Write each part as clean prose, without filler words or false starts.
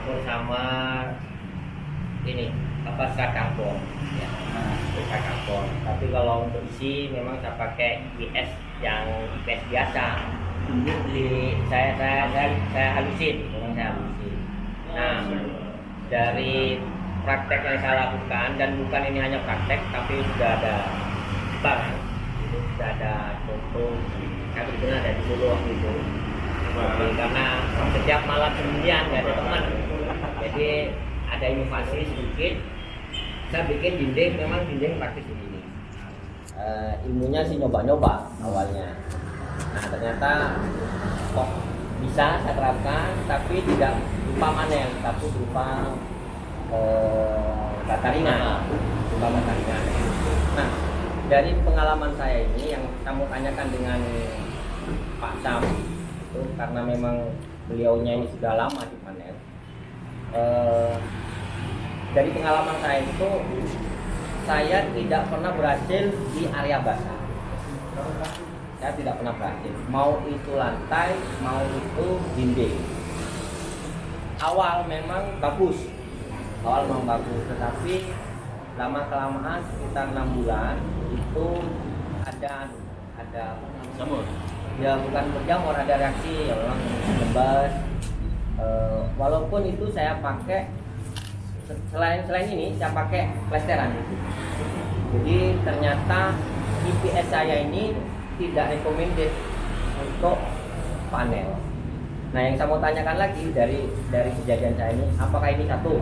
campur sama ini apa karbon ya, karbon. Tapi kalau untuk isi memang saya pakai IPS yang IPS biasa. Saya halusin, memang saya halusin. Nah, dari praktek yang saya lakukan, dan bukan ini hanya praktek tapi sudah ada barang, itu sudah ada contoh. Saya kebetulan ada di Solo waktu itu. Karena setiap malam sendirian nggak ada teman, jadi ada inovasi sedikit. Saya bikin dinding, memang dinding praktis begini. Ilmunya sih nyoba-nyoba awalnya. Nah ternyata kok bisa saya terapkan, tapi tidak berupa panel, tapi berupa bata ringan. Nah dari pengalaman saya ini yang kamu tanyakan dengan Pak Sam itu, karena memang beliaunya ini sudah lama di panel. Dari pengalaman saya itu, saya tidak pernah berhasil di area basah. Saya tidak pernah berhasil, mau itu lantai, mau itu dinding. Awal memang bagus, tetapi lama kelamaan sekitar 6 bulan itu ada jamur. Ya bukan berjamur, ada reaksi ya, memang lembas. Walaupun itu saya pakai selain ini saya pakai plesteran. Jadi ternyata IPS saya ini tidak recommended untuk panel. Nah yang saya mau tanyakan lagi dari kejadian saya ini, apakah ini satu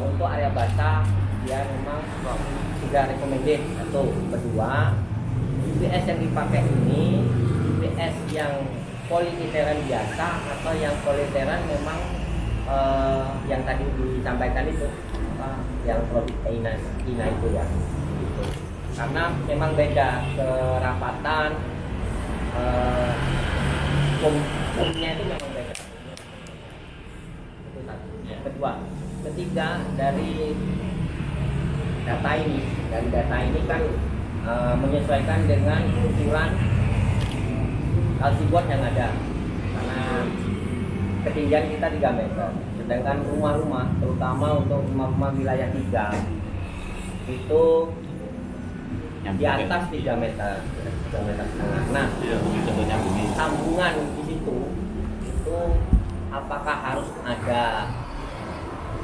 untuk area basah dia memang tidak recommended, satu. Kedua, IPS yang dipakai ini IPS yang polyethylene biasa atau yang polyethylene memang yang tadi disampaikan itu yang produk ina itu ya gitu. Karena memang beda kerapatan, foamnya itu memang beda. Itu satu. Kedua, ketiga dari data ini kan menyesuaikan dengan ukuran kalsibot yang ada, karena ketinggian kita 3 meter, sedangkan rumah-rumah terutama untuk rumah-rumah wilayah 3 itu yang di atas 3 meter, 3 meter setengah. Nah, sambungan di situ itu apakah harus ada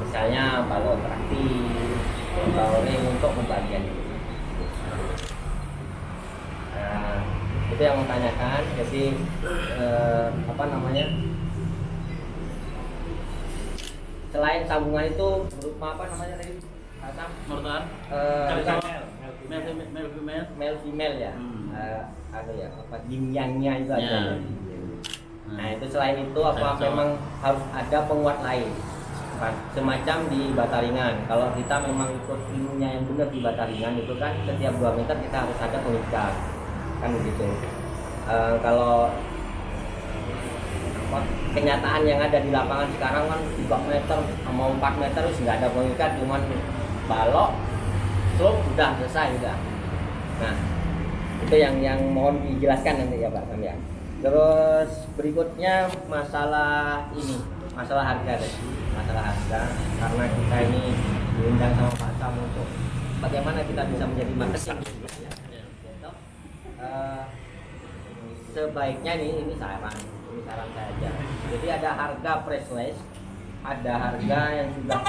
misalnya balon traktif atau ring untuk pembagian itu? Itu yang mau tanyakan. Jadi selain sambungan itu berupa apa namanya tadi? Mortar. Male female ya. Ada ya apa yin yang-nya itu ada. Nah itu selain itu apa memang harus ada penguat lain, semacam di bata ringan. Kalau kita memang ikut ilmunya yang benar di bata ringan itu kan setiap 2 meter kita harus ada pengikat, kan begitu. Kalau kenyataan yang ada di lapangan sekarang kan 3 meter mau 4 meter terus nggak ada pengikat, cuman balok slope udah selesai udah. Nah itu yang mohon dijelaskan nanti ya Pak Sam ya. Terus berikutnya masalah harga tadi, masalah harga, karena kita ini diundang sama Pak Sam untuk bagaimana kita bisa menjadi marketing ya. Sebaiknya ini saran saya aja. Jadi ada harga price list, ada harga yang sudah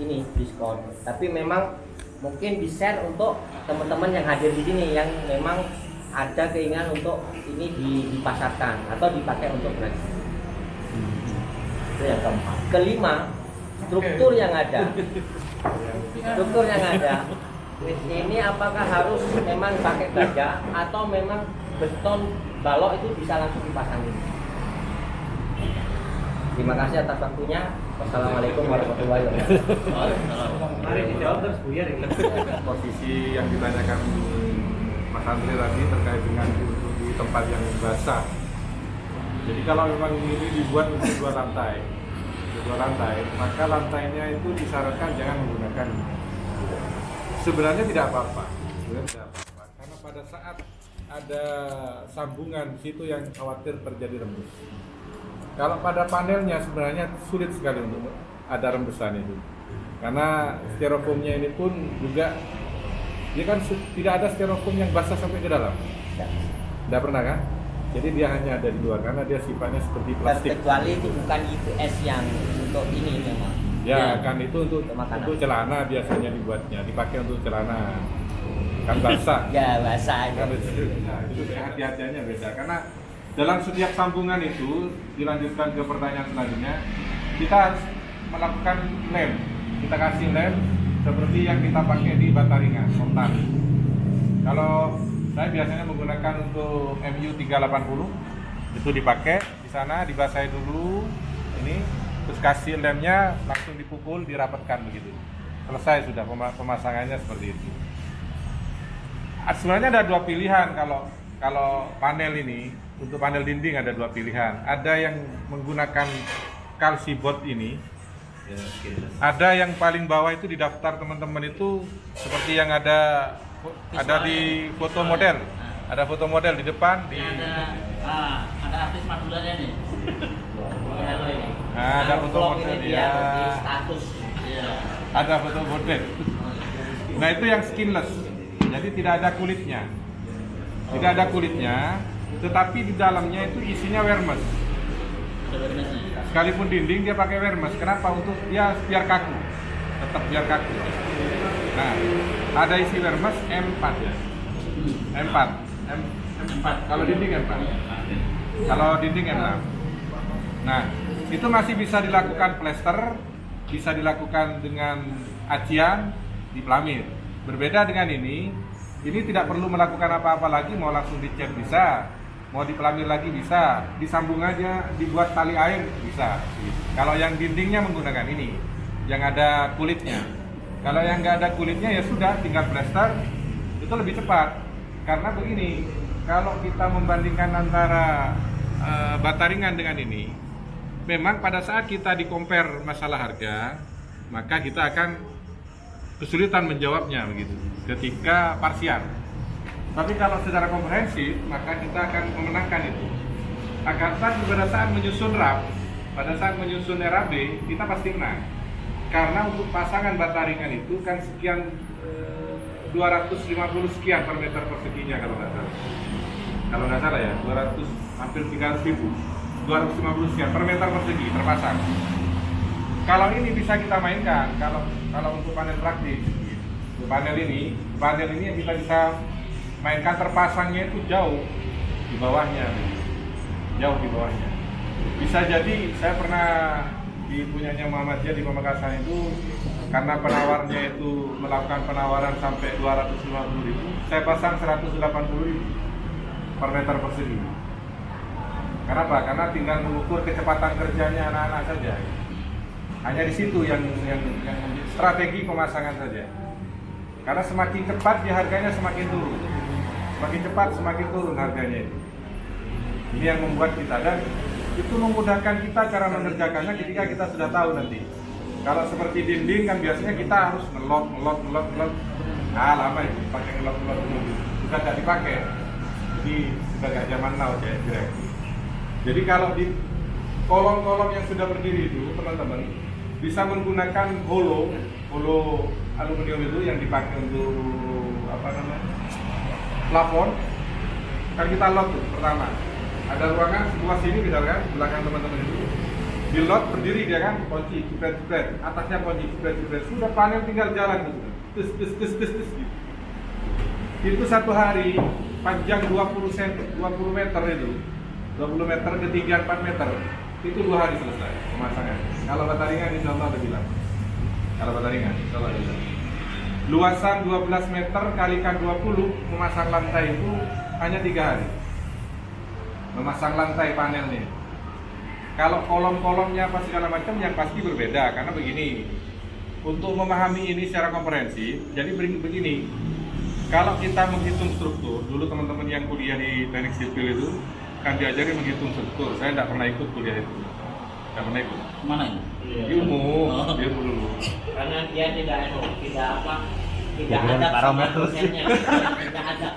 ini diskon. Tapi memang mungkin di share untuk teman-teman yang hadir di sini yang memang ada keinginan untuk ini dipasarkan atau dipakai untuk brand. Itu yang keempat. Kelima, struktur yang ada. Ini apakah harus memang pakai baja atau memang beton balok itu bisa langsung dipasangin? Terima kasih atas waktunya. Wassalamualaikum warahmatullahi wabarakatuh. Mari dijawab terus Buya ini. Posisi yang ditanyakan Mas Andri tadi terkait dengan di tempat yang basah. Jadi kalau memang ini dibuat untuk 2 lantai, maka lantainya itu disarankan jangan menggunakan. Sebenarnya tidak apa-apa, karena pada saat ada sambungan situ yang khawatir terjadi rembus. Kalau pada panelnya sebenarnya sulit sekali untuk ada rembesan itu. Karena styrofoamnya ini pun juga dia kan tidak ada styrofoam yang basah sampai ke dalam. Tidak pernah kan? Jadi dia hanya ada di luar karena dia sifatnya seperti plastik. Kecuali itu bukan IPS yang untuk ini memang. Ya, kan itu untuk makanan. untuk celana biasanya dibuatnya, dipakai untuk celana. Kan basah. Ya basah aja. Kan itu hati-hatiannya beda karena dalam setiap sambungan itu dilanjutkan ke pertanyaan selanjutnya, kita harus melakukan lem. Kita kasih lem seperti yang kita pakai di Bataringan, Montan. Kalau saya biasanya menggunakan untuk MU 380 itu dipakai di sana, dibasahi dulu ini, terus kasih lemnya langsung dipukul, dirapatkan begitu. Selesai sudah pemasangannya seperti itu. Sebenarnya ada dua pilihan kalau panel ini, untuk panel dinding ada dua pilihan. Ada yang menggunakan kalsibot ini, ada yang paling bawah itu di daftar teman-teman itu seperti yang ada di foto model. Ada foto model di depan di ada artis Madulanya nih. ada foto model ya. Status. Iya. Ada foto model. Nah, itu yang skinless. Jadi tidak ada kulitnya. Tidak ada kulitnya, tetapi di dalamnya itu isinya wermes. Ada warnanya. Sekalipun dinding dia pakai wermes. Kenapa? Untuk dia biar kaku. Tetap biar kaku. Nah, ada isi wermes M4 ya. M4. M4. Kalau dinding M4. Kalau dinding M6. Nah, itu masih bisa dilakukan plester, bisa dilakukan dengan acian di pelamir. Berbeda dengan ini tidak perlu melakukan apa-apa lagi, mau langsung dicat bisa, mau dipelamir lagi bisa, disambung aja, dibuat tali air bisa. Kalau yang dindingnya menggunakan ini, yang ada kulitnya. Kalau yang nggak ada kulitnya ya sudah, tinggal plester, itu lebih cepat. Karena begini, kalau kita membandingkan antara Bataringan dengan ini, memang pada saat kita di-compare masalah harga, maka kita akan kesulitan menjawabnya begitu ketika parsial. Tapi kalau secara komprehensif maka kita akan memenangkan itu. Akan tetapi pada saat menyusun RAB, pada saat menyusun RAB kita pasti menang. Karena untuk pasangan Bataringan itu kan sekian 250 sekian per meter perseginya kalau nggak salah. Kalau nggak salah ya 200 hampir 300.000. 250 sekian per meter persegi terpasang. Kalau ini bisa kita mainkan, kalau untuk panel praktis, untuk panel ini yang kita bisa mainkan terpasangnya itu jauh di bawahnya, jauh di bawahnya. Bisa jadi saya pernah di punyanya Muhammadiyah di Pamekasan itu, karena penawarnya itu melakukan penawaran sampai 250.000, saya pasang 180.000 per meter persegi. Kenapa? Karena tinggal mengukur kecepatan kerjanya anak-anak saja. Hanya di situ yang strategi pemasangan saja. Karena semakin cepat dia harganya semakin turun. Semakin cepat semakin turun harganya itu. Ini yang membuat kita, dan itu memudahkan kita cara mengerjakannya ketika kita sudah tahu nanti. Kalau seperti dinding kan biasanya kita harus ngelot. Lama itu pakai ngelot dulu. Sudah tidak dipakai. Jadi sudah gak zaman now ya. Jadi kalau di kolom-kolom yang sudah berdiri itu teman-teman bisa menggunakan holo aluminium itu yang dipakai untuk plafon. Kan kita lot tuh pertama. Ada ruangan seluas ini misalkan belakang teman-teman itu. Di lot berdiri dia kan, kunci jepret, atasnya kunci jepret. Sudah panel tinggal jalan gitu. Tes gitu. Itu satu hari panjang 20 meter itu. 20 meter ketinggian 4 meter. Itu 2 hari selesai pemasangan. Kalau Bataringan insya Allah udah bilang. Kalau Bataringan insya Allah bilang. Luasan 12 meter kalikan 20 memasang lantai itu hanya 3 hari. Memasang lantai panelnya. Kalau kolom-kolomnya apa segala macam yang pasti berbeda karena begini. Untuk memahami ini secara komprehensif, jadi begini. Kalau kita menghitung struktur, dulu teman-teman yang kuliah di teknik sipil itu kan diajari menghitung struktur. Saya tidak pernah ikut kuliah itu. Tidak pernah ikut. Mana ini? Di umum, dia dulu. Karena dia tidak ada parameter. Tidak ada.